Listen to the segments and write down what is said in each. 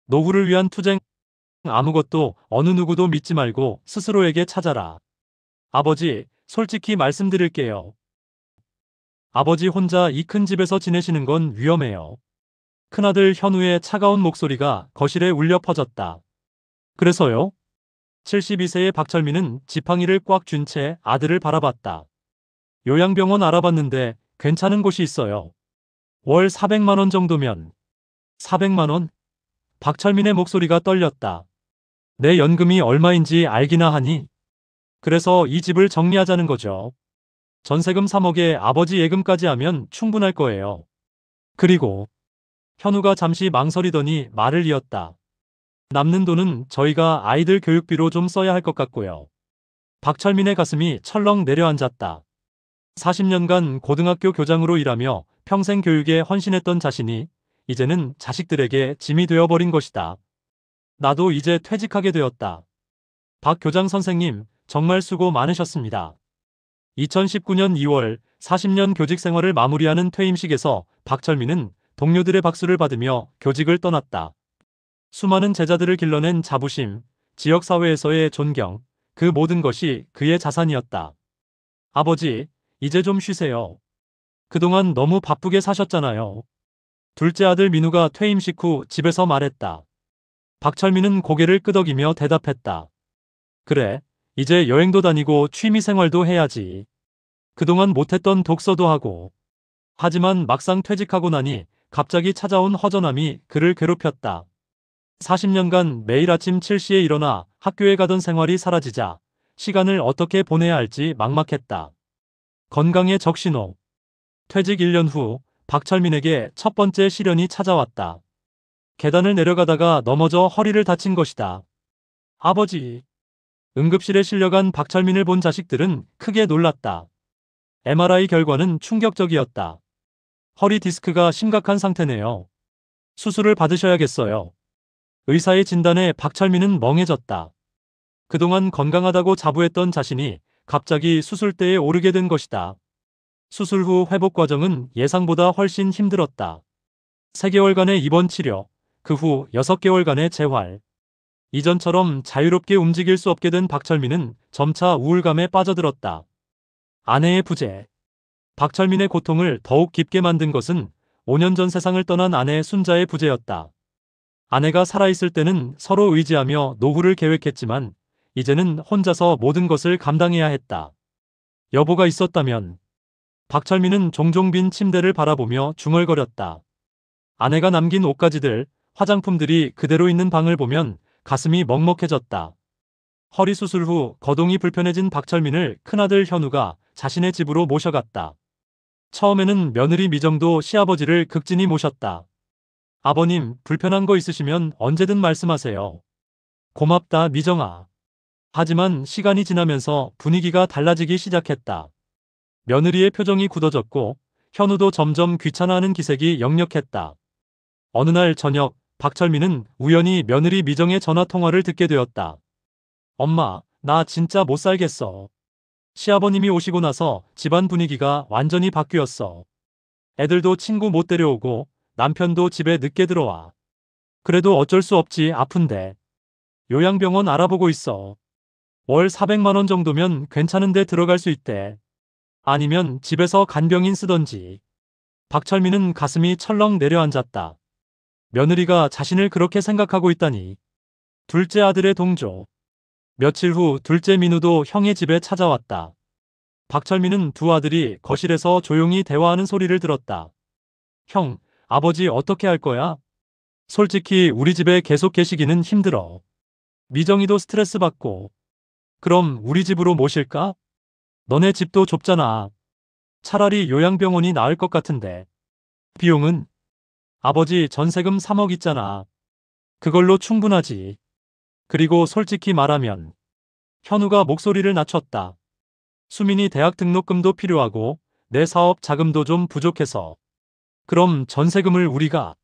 노후를 위한 투쟁. 아무것도 어느 누구도 믿지 말고 스스로에게 찾아라. 아버지, 솔직히 말씀드릴게요. 아버지 혼자 이 큰 집에서 지내시는 건 위험해요. 큰아들 현우의 차가운 목소리가 거실에 울려 퍼졌다. 그래서요? 72세의 박철민은 지팡이를 꽉 쥔 채 아들을 바라봤다. 요양병원 알아봤는데 괜찮은 곳이 있어요. 월 400만 원 정도면. 400만 원? 박철민의 목소리가 떨렸다. 내 연금이 얼마인지 알기나 하니? 그래서 이 집을 정리하자는 거죠. 전세금 3억에 아버지 예금까지 하면 충분할 거예요. 그리고 현우가 잠시 망설이더니 말을 이었다. 남는 돈은 저희가 아이들 교육비로 좀 써야 할 것 같고요. 박철민의 가슴이 철렁 내려앉았다. 40년간 고등학교 교장으로 일하며 평생 교육에 헌신했던 자신이 이제는 자식들에게 짐이 되어버린 것이다. 나도 이제 퇴직하게 되었다. 박 교장 선생님, 정말 수고 많으셨습니다. 2019년 2월 40년 교직 생활을 마무리하는 퇴임식에서 박철민은 동료들의 박수를 받으며 교직을 떠났다. 수많은 제자들을 길러낸 자부심, 지역사회에서의 존경, 그 모든 것이 그의 자산이었다. 아버지, 이제 좀 쉬세요. 그동안 너무 바쁘게 사셨잖아요. 둘째 아들 민우가 퇴임식 후 집에서 말했다. 박철민은 고개를 끄덕이며 대답했다. 그래, 이제 여행도 다니고 취미생활도 해야지. 그동안 못했던 독서도 하고. 하지만 막상 퇴직하고 나니 갑자기 찾아온 허전함이 그를 괴롭혔다. 40년간 매일 아침 7시에 일어나 학교에 가던 생활이 사라지자 시간을 어떻게 보내야 할지 막막했다. 건강의 적신호. 퇴직 1년 후 박철민에게 첫 번째 시련이 찾아왔다. 계단을 내려가다가 넘어져 허리를 다친 것이다. 아버지. 응급실에 실려간 박철민을 본 자식들은 크게 놀랐다. MRI 결과는 충격적이었다. 허리 디스크가 심각한 상태네요. 수술을 받으셔야겠어요. 의사의 진단에 박철민은 멍해졌다. 그동안 건강하다고 자부했던 자신이 갑자기 수술대에 오르게 된 것이다. 수술 후 회복 과정은 예상보다 훨씬 힘들었다. 3개월간의 입원 치료, 그 후 6개월간의 재활. 이전처럼 자유롭게 움직일 수 없게 된 박철민은 점차 우울감에 빠져들었다. 아내의 부재. 박철민의 고통을 더욱 깊게 만든 것은 5년 전 세상을 떠난 아내 순자의 부재였다. 아내가 살아있을 때는 서로 의지하며 노후를 계획했지만 이제는 혼자서 모든 것을 감당해야 했다. 여보가 있었다면. 박철민은 종종 빈 침대를 바라보며 중얼거렸다. 아내가 남긴 옷가지들, 화장품들이 그대로 있는 방을 보면 가슴이 먹먹해졌다. 허리 수술 후 거동이 불편해진 박철민을 큰아들 현우가 자신의 집으로 모셔갔다. 처음에는 며느리 미정도 시아버지를 극진히 모셨다. 아버님, 불편한 거 있으시면 언제든 말씀하세요. 고맙다, 미정아. 하지만 시간이 지나면서 분위기가 달라지기 시작했다. 며느리의 표정이 굳어졌고 현우도 점점 귀찮아하는 기색이 역력했다. 어느 날 저녁, 박철민은 우연히 며느리 미정의 전화 통화를 듣게 되었다. 엄마, 나 진짜 못 살겠어. 시아버님이 오시고 나서 집안 분위기가 완전히 바뀌었어. 애들도 친구 못 데려오고 남편도 집에 늦게 들어와. 그래도 어쩔 수 없지, 아픈데. 요양병원 알아보고 있어. 월 400만 원 정도면 괜찮은 데 들어갈 수 있대. 아니면 집에서 간병인 쓰던지. 박철민은 가슴이 철렁 내려앉았다. 며느리가 자신을 그렇게 생각하고 있다니. 둘째 아들의 동조. 며칠 후 둘째 민우도 형의 집에 찾아왔다. 박철민은 두 아들이 거실에서 조용히 대화하는 소리를 들었다. 형, 아버지 어떻게 할 거야? 솔직히 우리 집에 계속 계시기는 힘들어. 미정이도 스트레스 받고. 그럼 우리 집으로 모실까? 너네 집도 좁잖아. 차라리 요양병원이 나을 것 같은데. 비용은? 아버지 전세금 3억 있잖아. 그걸로 충분하지. 그리고 솔직히 말하면. 현우가 목소리를 낮췄다. 수민이 대학 등록금도 필요하고 내 사업 자금도 좀 부족해서. 그럼 전세금을 우리가.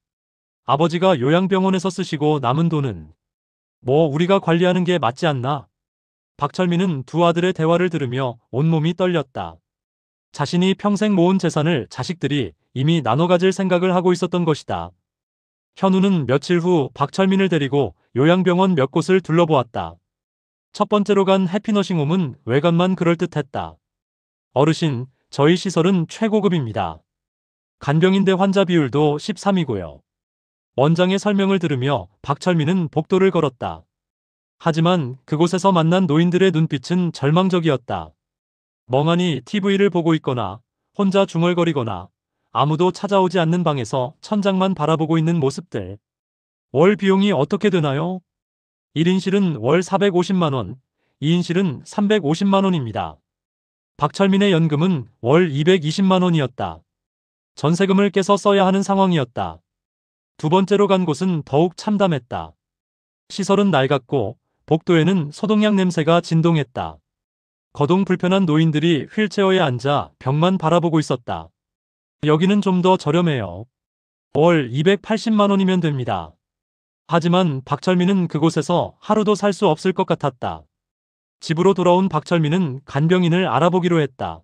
아버지가 요양병원에서 쓰시고 남은 돈은 뭐 우리가 관리하는 게 맞지 않나? 박철민은 두 아들의 대화를 들으며 온몸이 떨렸다. 자신이 평생 모은 재산을 자식들이 이미 나눠 가질 생각을 하고 있었던 것이다. 현우는 며칠 후 박철민을 데리고 요양병원 몇 곳을 둘러보았다. 첫 번째로 간 해피너싱홈은 외관만 그럴듯했다. 어르신, 저희 시설은 최고급입니다. 간병인대 환자 비율도 13이고요. 원장의 설명을 들으며 박철민은 복도를 걸었다. 하지만 그곳에서 만난 노인들의 눈빛은 절망적이었다. 멍하니 TV를 보고 있거나 혼자 중얼거리거나 아무도 찾아오지 않는 방에서 천장만 바라보고 있는 모습들. 월 비용이 어떻게 되나요? 1인실은 월 450만 원, 2인실은 350만 원입니다. 박철민의 연금은 월 220만 원이었다. 전세금을 깨서 써야 하는 상황이었다. 두 번째로 간 곳은 더욱 참담했다. 시설은 낡았고 복도에는 소독약 냄새가 진동했다. 거동 불편한 노인들이 휠체어에 앉아 벽만 바라보고 있었다. 여기는 좀 더 저렴해요. 월 280만 원이면 됩니다. 하지만 박철민은 그곳에서 하루도 살 수 없을 것 같았다. 집으로 돌아온 박철민은 간병인을 알아보기로 했다.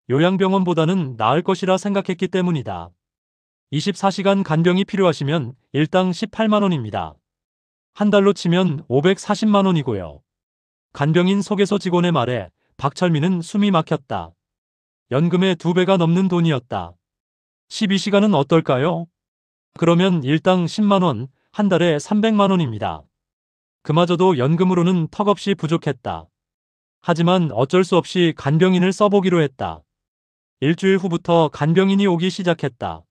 요양병원보다는 나을 것이라 생각했기 때문이다. 24시간 간병이 필요하시면 일당 18만 원입니다. 한 달로 치면 540만 원이고요. 간병인 소개소 직원의 말에 박철민은 숨이 막혔다. 연금의 2배가 넘는 돈이었다. 12시간은 어떨까요? 그러면 일당 10만 원, 한 달에 300만 원입니다. 그마저도 연금으로는 턱없이 부족했다. 하지만 어쩔 수 없이 간병인을 써보기로 했다. 일주일 후부터 간병인이 오기 시작했다.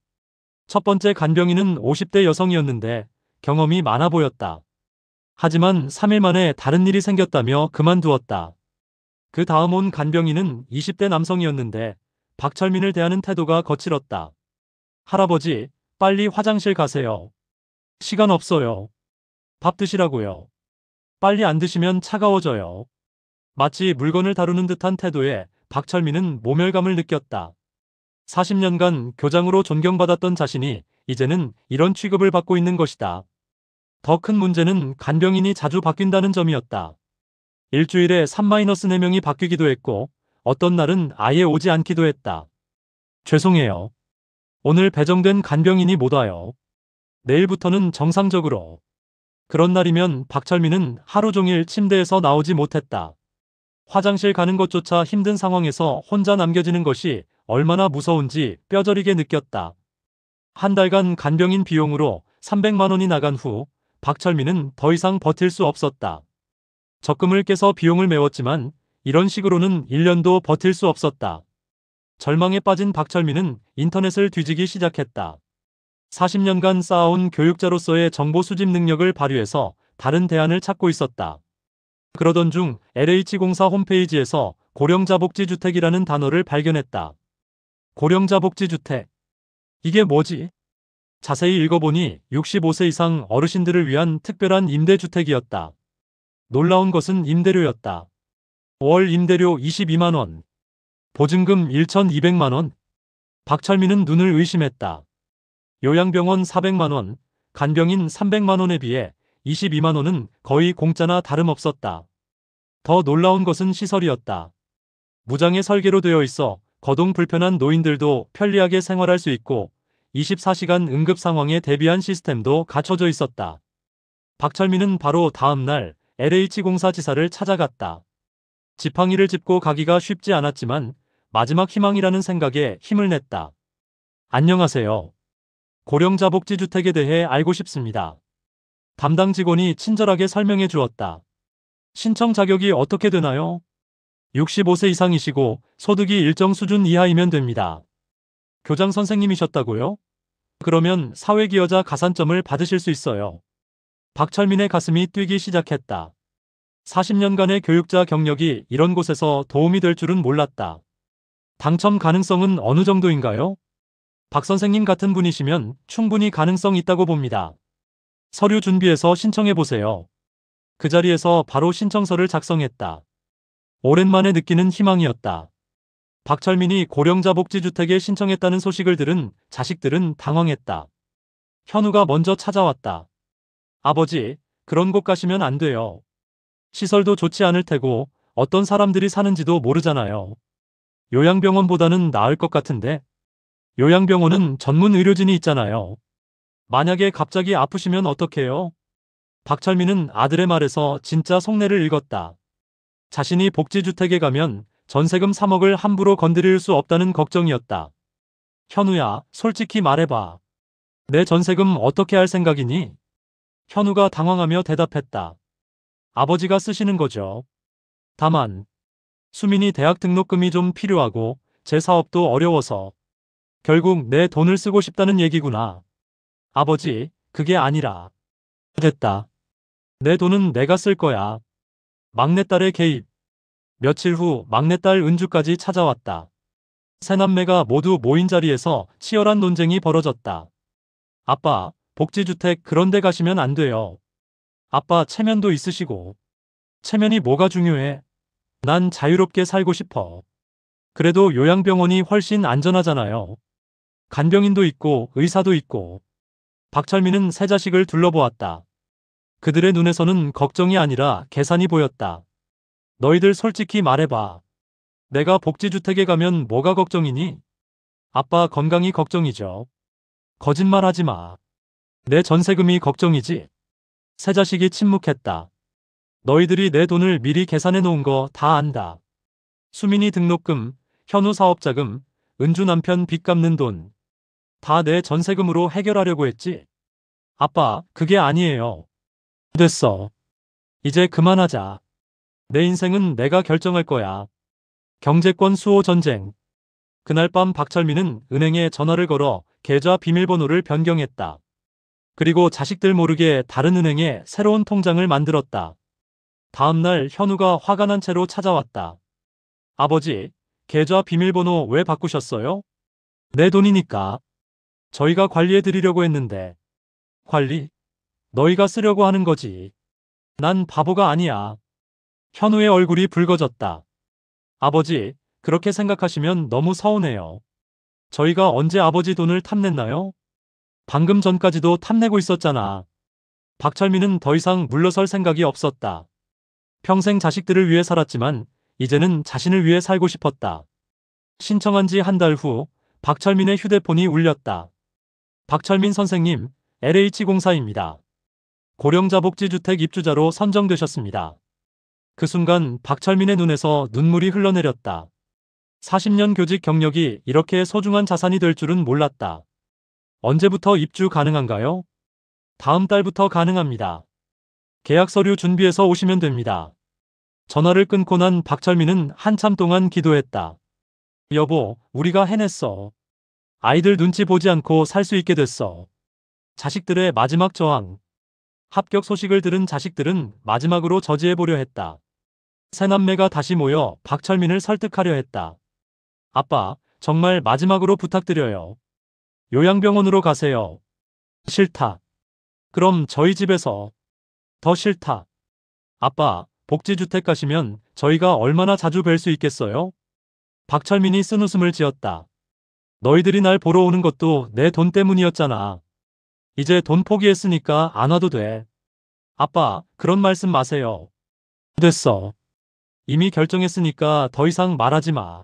첫 번째 간병인은 50대 여성이었는데 경험이 많아 보였다. 하지만 3일 만에 다른 일이 생겼다며 그만두었다. 그 다음 온 간병인은 20대 남성이었는데 박철민을 대하는 태도가 거칠었다. 할아버지, 빨리 화장실 가세요. 시간 없어요. 밥 드시라고요. 빨리 안 드시면 차가워져요. 마치 물건을 다루는 듯한 태도에 박철민은 모멸감을 느꼈다. 40년간 교장으로 존경받았던 자신이 이제는 이런 취급을 받고 있는 것이다. 더 큰 문제는 간병인이 자주 바뀐다는 점이었다. 일주일에 3-4명이 바뀌기도 했고 어떤 날은 아예 오지 않기도 했다. 죄송해요. 오늘 배정된 간병인이 못 와요. 내일부터는 정상적으로. 그런 날이면 박철민은 하루 종일 침대에서 나오지 못했다. 화장실 가는 것조차 힘든 상황에서 혼자 남겨지는 것이 얼마나 무서운지 뼈저리게 느꼈다. 한 달간 간병인 비용으로 300만 원이 나간 후 박철민은 더 이상 버틸 수 없었다. 적금을 깨서 비용을 메웠지만 이런 식으로는 1년도 버틸 수 없었다. 절망에 빠진 박철민은 인터넷을 뒤지기 시작했다. 40년간 쌓아온 교육자로서의 정보 수집 능력을 발휘해서 다른 대안을 찾고 있었다. 그러던 중 LH공사 홈페이지에서 고령자복지주택이라는 단어를 발견했다. 고령자복지주택. 이게 뭐지? 자세히 읽어보니 65세 이상 어르신들을 위한 특별한 임대주택이었다. 놀라운 것은 임대료였다. 월 임대료 22만 원. 보증금 1,200만 원. 박철민은 눈을 의심했다. 요양병원 400만 원, 간병인 300만 원에 비해 22만 원은 거의 공짜나 다름없었다. 더 놀라운 것은 시설이었다. 무장의 설계로 되어 있어 거동 불편한 노인들도 편리하게 생활할 수 있고 24시간 응급 상황에 대비한 시스템도 갖춰져 있었다. 박철민은 바로 다음 날 LH공사 지사를 찾아갔다. 지팡이를 짚고 가기가 쉽지 않았지만 마지막 희망이라는 생각에 힘을 냈다. 안녕하세요. 고령자복지주택에 대해 알고 싶습니다. 담당 직원이 친절하게 설명해 주었다. 신청 자격이 어떻게 되나요? 65세 이상이시고 소득이 일정 수준 이하이면 됩니다. 교장 선생님이셨다고요? 그러면 사회기여자 가산점을 받으실 수 있어요. 박철민의 가슴이 뛰기 시작했다. 40년간의 교육자 경력이 이런 곳에서 도움이 될 줄은 몰랐다. 당첨 가능성은 어느 정도인가요? 박 선생님 같은 분이시면 충분히 가능성 있다고 봅니다. 서류 준비해서 신청해 보세요. 그 자리에서 바로 신청서를 작성했다. 오랜만에 느끼는 희망이었다. 박철민이 고령자복지주택에 신청했다는 소식을 들은 자식들은 당황했다. 현우가 먼저 찾아왔다. 아버지, 그런 곳 가시면 안 돼요. 시설도 좋지 않을 테고 어떤 사람들이 사는지도 모르잖아요. 요양병원보다는 나을 것 같은데. 요양병원은 전문 의료진이 있잖아요. 만약에 갑자기 아프시면 어떡해요? 박철민은 아들의 말에서 진짜 속내를 읽었다. 자신이 복지주택에 가면 전세금 3억을 함부로 건드릴 수 없다는 걱정이었다. 현우야, 솔직히 말해봐. 내 전세금 어떻게 할 생각이니? 현우가 당황하며 대답했다. 아버지가 쓰시는 거죠. 다만, 수민이 대학 등록금이 좀 필요하고 제 사업도 어려워서 결국 내 돈을 쓰고 싶다는 얘기구나. 아버지, 그게 아니라. 됐다. 내 돈은 내가 쓸 거야. 막내딸의 개입. 며칠 후 막내딸 은주까지 찾아왔다. 세 남매가 모두 모인 자리에서 치열한 논쟁이 벌어졌다. 아빠, 복지주택 그런 데 가시면 안 돼요. 아빠 체면도 있으시고. 체면이 뭐가 중요해? 난 자유롭게 살고 싶어. 그래도 요양병원이 훨씬 안전하잖아요. 간병인도 있고 의사도 있고. 박철민은 세 자식을 둘러보았다. 그들의 눈에서는 걱정이 아니라 계산이 보였다. 너희들 솔직히 말해봐. 내가 복지주택에 가면 뭐가 걱정이니? 아빠 건강이 걱정이죠. 거짓말하지 마. 내 전세금이 걱정이지. 세 자식이 침묵했다. 너희들이 내 돈을 미리 계산해 놓은 거 다 안다. 수민이 등록금, 현우 사업자금, 은주 남편 빚 갚는 돈. 다 내 전세금으로 해결하려고 했지. 아빠, 그게 아니에요. 됐어. 이제 그만하자. 내 인생은 내가 결정할 거야. 경제권 수호 전쟁. 그날 밤 박철민은 은행에 전화를 걸어 계좌 비밀번호를 변경했다. 그리고 자식들 모르게 다른 은행에 새로운 통장을 만들었다. 다음날 현우가 화가 난 채로 찾아왔다. 아버지, 계좌 비밀번호 왜 바꾸셨어요? 내 돈이니까. 저희가 관리해 드리려고 했는데. 관리? 너희가 쓰려고 하는 거지. 난 바보가 아니야. 현우의 얼굴이 붉어졌다. 아버지, 그렇게 생각하시면 너무 서운해요. 저희가 언제 아버지 돈을 탐냈나요? 방금 전까지도 탐내고 있었잖아. 박철민은 더 이상 물러설 생각이 없었다. 평생 자식들을 위해 살았지만 이제는 자신을 위해 살고 싶었다. 신청한 지 한 달 후 박철민의 휴대폰이 울렸다. 박철민 선생님, LH공사입니다. 고령자복지주택 입주자로 선정되셨습니다. 그 순간 박철민의 눈에서 눈물이 흘러내렸다. 40년 교직 경력이 이렇게 소중한 자산이 될 줄은 몰랐다. 언제부터 입주 가능한가요? 다음 달부터 가능합니다. 계약 서류 준비해서 오시면 됩니다. 전화를 끊고 난 박철민은 한참 동안 기도했다. 여보, 우리가 해냈어. 아이들 눈치 보지 않고 살 수 있게 됐어. 자식들의 마지막 저항. 합격 소식을 들은 자식들은 마지막으로 저지해보려 했다. 세 남매가 다시 모여 박철민을 설득하려 했다. 아빠, 정말 마지막으로 부탁드려요. 요양병원으로 가세요. 싫다. 그럼 저희 집에서. 더 싫다. 아빠, 복지주택 가시면 저희가 얼마나 자주 뵐 수 있겠어요? 박철민이 쓴웃음을 지었다. 너희들이 날 보러 오는 것도 내 돈 때문이었잖아. 이제 돈 포기했으니까 안 와도 돼. 아빠, 그런 말씀 마세요. 됐어. 이미 결정했으니까 더 이상 말하지 마.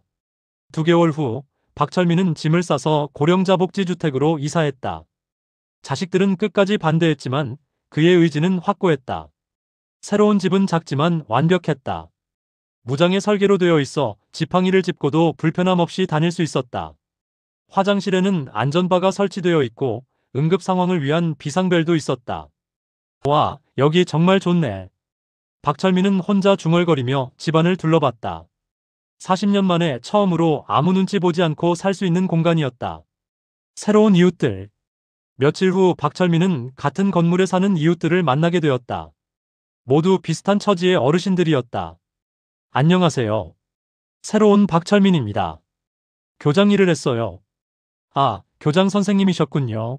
2개월 후 박철민은 짐을 싸서 고령자 복지주택으로 이사했다. 자식들은 끝까지 반대했지만 그의 의지는 확고했다. 새로운 집은 작지만 완벽했다. 무장의 설계로 되어 있어 지팡이를 짚고도 불편함 없이 다닐 수 있었다. 화장실에는 안전바가 설치되어 있고 응급 상황을 위한 비상벨도 있었다. 와, 여기 정말 좋네. 박철민은 혼자 중얼거리며 집안을 둘러봤다. 40년 만에 처음으로 아무 눈치 보지 않고 살 수 있는 공간이었다. 새로운 이웃들. 며칠 후 박철민은 같은 건물에 사는 이웃들을 만나게 되었다. 모두 비슷한 처지의 어르신들이었다. 안녕하세요. 새로운 박철민입니다. 교장 일을 했어요. 아, 교장 선생님이셨군요.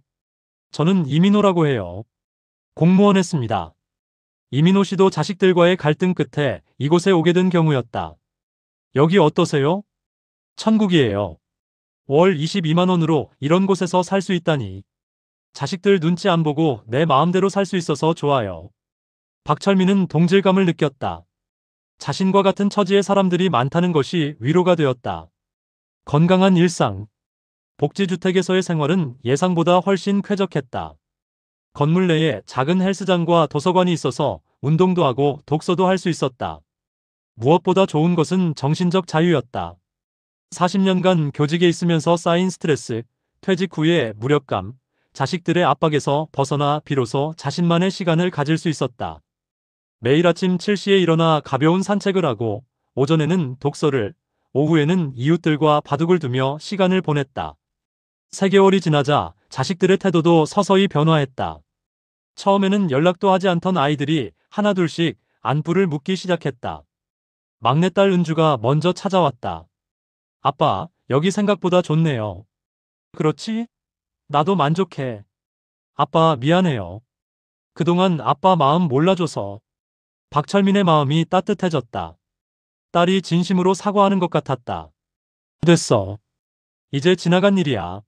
저는 이민호라고 해요. 공무원 했습니다. 이민호 씨도 자식들과의 갈등 끝에 이곳에 오게 된 경우였다. 여기 어떠세요? 천국이에요. 월 22만 원으로 이런 곳에서 살 수 있다니. 자식들 눈치 안 보고 내 마음대로 살 수 있어서 좋아요. 박철민은 동질감을 느꼈다. 자신과 같은 처지의 사람들이 많다는 것이 위로가 되었다. 건강한 일상. 복지주택에서의 생활은 예상보다 훨씬 쾌적했다. 건물 내에 작은 헬스장과 도서관이 있어서 운동도 하고 독서도 할 수 있었다. 무엇보다 좋은 것은 정신적 자유였다. 40년간 교직에 있으면서 쌓인 스트레스, 퇴직 후의 무력감, 자식들의 압박에서 벗어나 비로소 자신만의 시간을 가질 수 있었다. 매일 아침 7시에 일어나 가벼운 산책을 하고 오전에는 독서를, 오후에는 이웃들과 바둑을 두며 시간을 보냈다. 3개월이 지나자 자식들의 태도도 서서히 변화했다. 처음에는 연락도 하지 않던 아이들이 하나둘씩 안부를 묻기 시작했다. 막내딸 은주가 먼저 찾아왔다. 아빠, 여기 생각보다 좋네요. 그렇지? 나도 만족해. 아빠, 미안해요. 그동안 아빠 마음 몰라줘서. 박철민의 마음이 따뜻해졌다. 딸이 진심으로 사과하는 것 같았다. 됐어. 이제 지나간 일이야.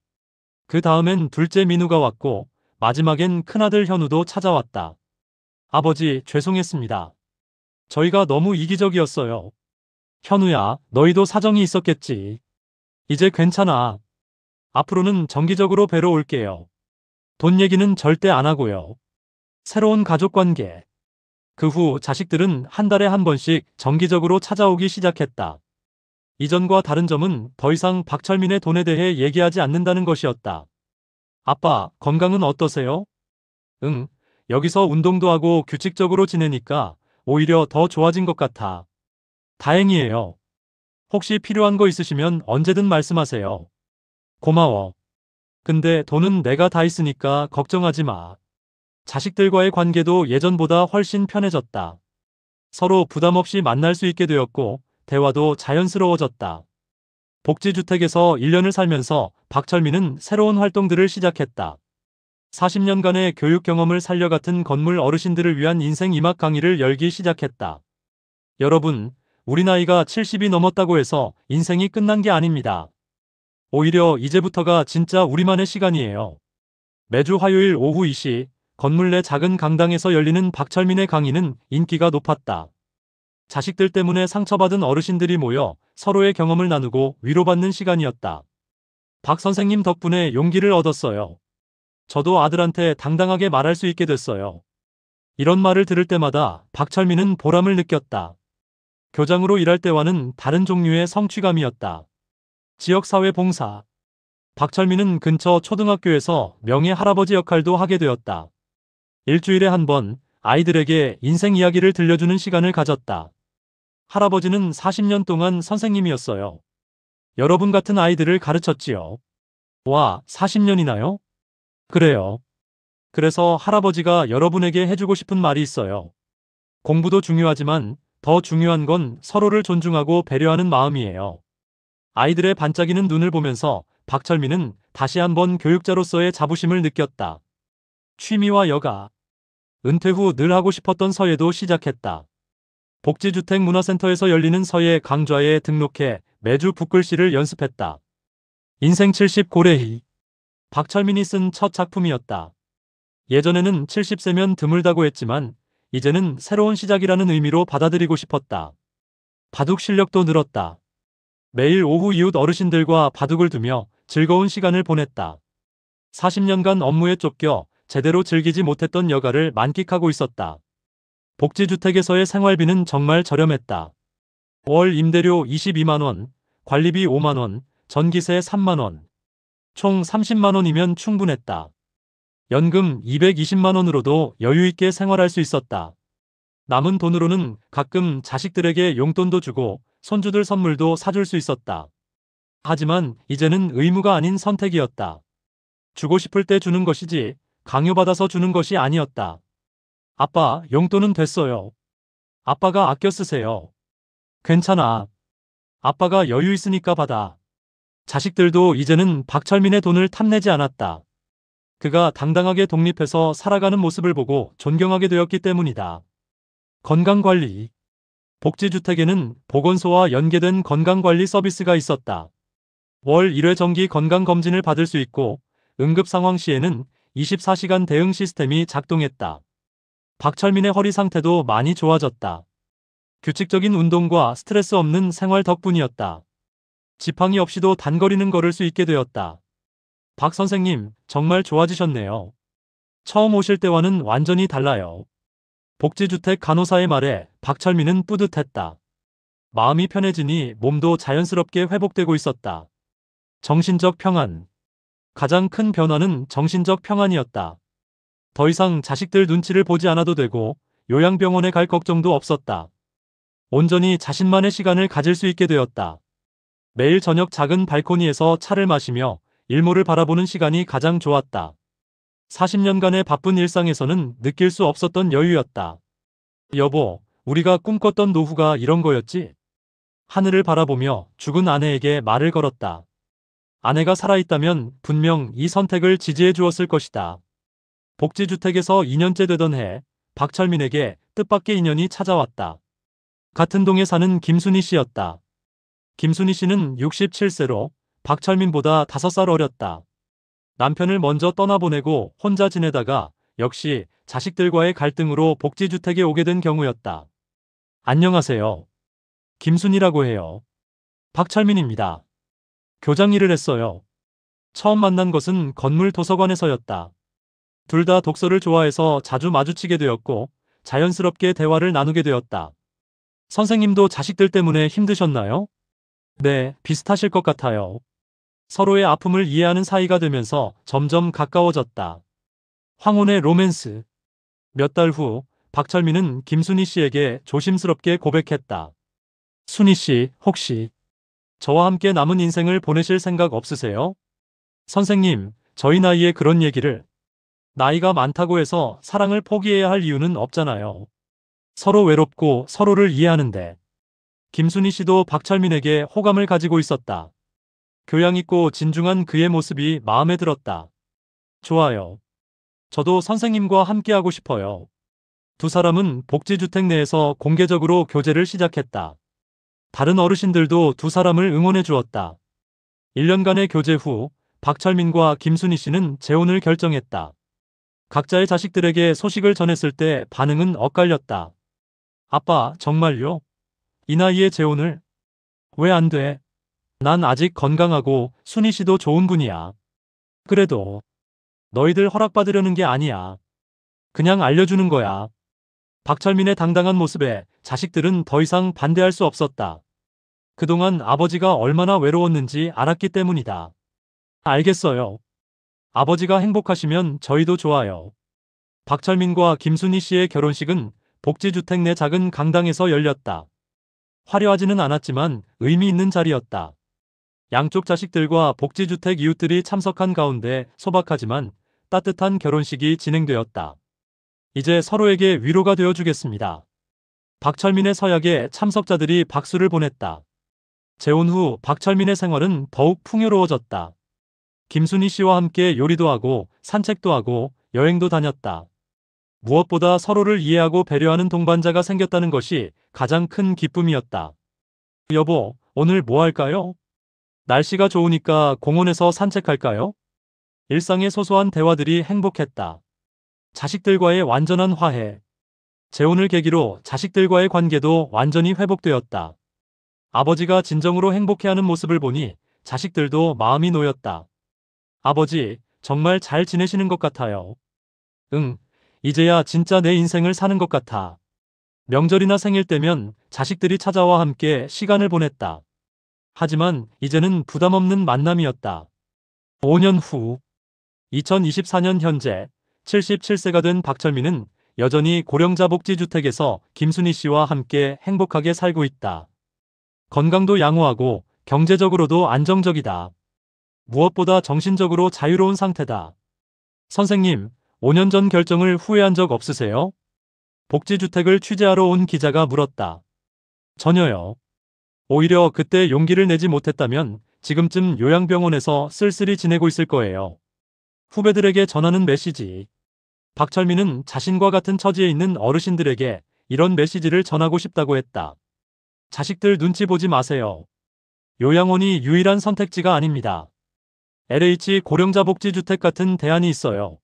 그 다음엔 둘째 민우가 왔고 마지막엔 큰아들 현우도 찾아왔다. 아버지, 죄송했습니다. 저희가 너무 이기적이었어요. 현우야, 너희도 사정이 있었겠지. 이제 괜찮아. 앞으로는 정기적으로 뵈러 올게요. 돈 얘기는 절대 안 하고요. 새로운 가족 관계. 그 후 자식들은 한 달에 한 번씩 정기적으로 찾아오기 시작했다. 이전과 다른 점은 더 이상 박철민의 돈에 대해 얘기하지 않는다는 것이었다. 아빠, 건강은 어떠세요? 응, 여기서 운동도 하고 규칙적으로 지내니까 오히려 더 좋아진 것 같아. 다행이에요. 혹시 필요한 거 있으시면 언제든 말씀하세요. 고마워. 근데 돈은 내가 다 있으니까 걱정하지 마. 자식들과의 관계도 예전보다 훨씬 편해졌다. 서로 부담 없이 만날 수 있게 되었고 대화도 자연스러워졌다. 복지주택에서 1년을 살면서 박철민은 새로운 활동들을 시작했다. 40년간의 교육 경험을 살려같은 건물 어르신들을 위한 인생 이막 강의를 열기 시작했다. 여러분, 우리 나이가 70이 넘었다고 해서 인생이 끝난 게 아닙니다. 오히려 이제부터가 진짜 우리만의 시간이에요. 매주 화요일 오후 2시 건물 내 작은 강당에서 열리는 박철민의 강의는 인기가 높았다. 자식들 때문에 상처받은 어르신들이 모여 서로의 경험을 나누고 위로받는 시간이었다. 박 선생님 덕분에 용기를 얻었어요. 저도 아들한테 당당하게 말할 수 있게 됐어요. 이런 말을 들을 때마다 박철민은 보람을 느꼈다. 교장으로 일할 때와는 다른 종류의 성취감이었다. 지역사회 봉사. 박철민은 근처 초등학교에서 명예 할아버지 역할도 하게 되었다. 일주일에 한 번 아이들에게 인생 이야기를 들려주는 시간을 가졌다. 할아버지는 40년 동안 선생님이었어요. 여러분 같은 아이들을 가르쳤지요. 와, 40년이나요? 그래요. 그래서 할아버지가 여러분에게 해주고 싶은 말이 있어요. 공부도 중요하지만 더 중요한 건 서로를 존중하고 배려하는 마음이에요. 아이들의 반짝이는 눈을 보면서 박철민은 다시 한번 교육자로서의 자부심을 느꼈다. 취미와 여가. 은퇴 후 늘 하고 싶었던 서예도 시작했다. 복지주택 문화센터에서 열리는 서예 강좌에 등록해 매주 붓글씨를 연습했다. 인생 70 고래희. 박철민이 쓴 첫 작품이었다. 예전에는 70세면 드물다고 했지만 이제는 새로운 시작이라는 의미로 받아들이고 싶었다. 바둑 실력도 늘었다. 매일 오후 이웃 어르신들과 바둑을 두며 즐거운 시간을 보냈다. 40년간 업무에 쫓겨 제대로 즐기지 못했던 여가를 만끽하고 있었다. 복지주택에서의 생활비는 정말 저렴했다. 월 임대료 22만원, 관리비 5만원, 전기세 3만원. 총 30만원이면 충분했다. 연금 220만원으로도 여유있게 생활할 수 있었다. 남은 돈으로는 가끔 자식들에게 용돈도 주고 손주들 선물도 사줄 수 있었다. 하지만 이제는 의무가 아닌 선택이었다. 주고 싶을 때 주는 것이지 강요받아서 주는 것이 아니었다. 아빠, 용돈은 됐어요. 아빠가 아껴 쓰세요. 괜찮아. 아빠가 여유 있으니까 받아. 자식들도 이제는 박철민의 돈을 탐내지 않았다. 그가 당당하게 독립해서 살아가는 모습을 보고 존경하게 되었기 때문이다. 건강관리. 복지주택에는 보건소와 연계된 건강관리 서비스가 있었다. 월 1회 정기 건강검진을 받을 수 있고 응급상황 시에는 24시간 대응 시스템이 작동했다. 박철민의 허리 상태도 많이 좋아졌다. 규칙적인 운동과 스트레스 없는 생활 덕분이었다. 지팡이 없이도 단거리는 걸을 수 있게 되었다. 박 선생님, 정말 좋아지셨네요. 처음 오실 때와는 완전히 달라요. 복지주택 간호사의 말에 박철민은 뿌듯했다. 마음이 편해지니 몸도 자연스럽게 회복되고 있었다. 정신적 평안. 가장 큰 변화는 정신적 평안이었다. 더 이상 자식들 눈치를 보지 않아도 되고 요양병원에 갈 걱정도 없었다. 온전히 자신만의 시간을 가질 수 있게 되었다. 매일 저녁 작은 발코니에서 차를 마시며 일몰을 바라보는 시간이 가장 좋았다. 40년간의 바쁜 일상에서는 느낄 수 없었던 여유였다. 여보, 우리가 꿈꿨던 노후가 이런 거였지? 하늘을 바라보며 죽은 아내에게 말을 걸었다. 아내가 살아있다면 분명 이 선택을 지지해 주었을 것이다. 복지주택에서 2년째 되던 해, 박철민에게 뜻밖의 인연이 찾아왔다. 같은 동에 사는 김순희 씨였다. 김순희 씨는 67세로 박철민보다 5살 어렸다. 남편을 먼저 떠나보내고 혼자 지내다가 역시 자식들과의 갈등으로 복지주택에 오게 된 경우였다. 안녕하세요. 김순희라고 해요. 박철민입니다. 교장 일을 했어요. 처음 만난 것은 건물 도서관에서였다. 둘 다 독서를 좋아해서 자주 마주치게 되었고 자연스럽게 대화를 나누게 되었다. 선생님도 자식들 때문에 힘드셨나요? 네, 비슷하실 것 같아요. 서로의 아픔을 이해하는 사이가 되면서 점점 가까워졌다. 황혼의 로맨스. 몇 달 후, 박철민은 김순희 씨에게 조심스럽게 고백했다. 순희 씨, 혹시 저와 함께 남은 인생을 보내실 생각 없으세요? 선생님, 저희 나이에 그런 얘기를. 나이가 많다고 해서 사랑을 포기해야 할 이유는 없잖아요. 서로 외롭고 서로를 이해하는데. 김순희 씨도 박철민에게 호감을 가지고 있었다. 교양 있고 진중한 그의 모습이 마음에 들었다. 좋아요. 저도 선생님과 함께하고 싶어요. 두 사람은 복지주택 내에서 공개적으로 교제를 시작했다. 다른 어르신들도 두 사람을 응원해 주었다. 1년간의 교제 후 박철민과 김순희 씨는 재혼을 결정했다. 각자의 자식들에게 소식을 전했을 때 반응은 엇갈렸다. 아빠, 정말요? 이 나이에 재혼을? 왜 안 돼? 난 아직 건강하고 순희 씨도 좋은 분이야. 그래도 너희들 허락받으려는 게 아니야. 그냥 알려주는 거야. 박철민의 당당한 모습에 자식들은 더 이상 반대할 수 없었다. 그동안 아버지가 얼마나 외로웠는지 알았기 때문이다. 알겠어요. 아버지가 행복하시면 저희도 좋아요. 박철민과 김순희 씨의 결혼식은 복지주택 내 작은 강당에서 열렸다. 화려하지는 않았지만 의미 있는 자리였다. 양쪽 자식들과 복지주택 이웃들이 참석한 가운데 소박하지만 따뜻한 결혼식이 진행되었다. 이제 서로에게 위로가 되어주겠습니다. 박철민의 서약에 참석자들이 박수를 보냈다. 재혼 후 박철민의 생활은 더욱 풍요로워졌다. 김순희 씨와 함께 요리도 하고 산책도 하고 여행도 다녔다. 무엇보다 서로를 이해하고 배려하는 동반자가 생겼다는 것이 가장 큰 기쁨이었다. 여보, 오늘 뭐 할까요? 날씨가 좋으니까 공원에서 산책할까요? 일상의 소소한 대화들이 행복했다. 자식들과의 완전한 화해. 재혼을 계기로 자식들과의 관계도 완전히 회복되었다. 아버지가 진정으로 행복해하는 모습을 보니 자식들도 마음이 놓였다. 아버지, 정말 잘 지내시는 것 같아요. 응, 이제야 진짜 내 인생을 사는 것 같아. 명절이나 생일 때면 자식들이 찾아와 함께 시간을 보냈다. 하지만 이제는 부담 없는 만남이었다. 5년 후, 2024년 현재 77세가 된 박철민은 여전히 고령자 복지주택에서 김순희 씨와 함께 행복하게 살고 있다. 건강도 양호하고 경제적으로도 안정적이다. 무엇보다 정신적으로 자유로운 상태다. 선생님, 5년 전 결정을 후회한 적 없으세요? 복지주택을 취재하러 온 기자가 물었다. 전혀요. 오히려 그때 용기를 내지 못했다면 지금쯤 요양병원에서 쓸쓸히 지내고 있을 거예요. 후배들에게 전하는 메시지. 박철민은 자신과 같은 처지에 있는 어르신들에게 이런 메시지를 전하고 싶다고 했다. 자식들 눈치 보지 마세요. 요양원이 유일한 선택지가 아닙니다. LH 고령자 복지주택 같은 대안이 있어요.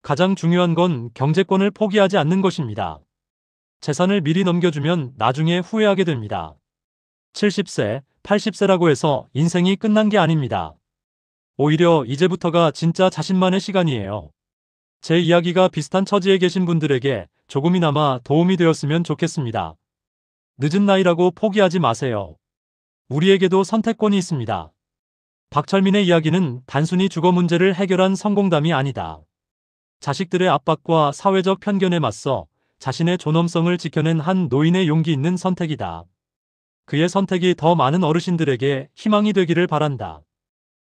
가장 중요한 건 경제권을 포기하지 않는 것입니다. 재산을 미리 넘겨주면 나중에 후회하게 됩니다. 70세, 80세라고 해서 인생이 끝난 게 아닙니다. 오히려 이제부터가 진짜 자신만의 시간이에요. 제 이야기가 비슷한 처지에 계신 분들에게 조금이나마 도움이 되었으면 좋겠습니다. 늦은 나이라고 포기하지 마세요. 우리에게도 선택권이 있습니다. 박철민의 이야기는 단순히 주거 문제를 해결한 성공담이 아니다. 자식들의 압박과 사회적 편견에 맞서 자신의 존엄성을 지켜낸 한 노인의 용기 있는 선택이다. 그의 선택이 더 많은 어르신들에게 희망이 되기를 바란다.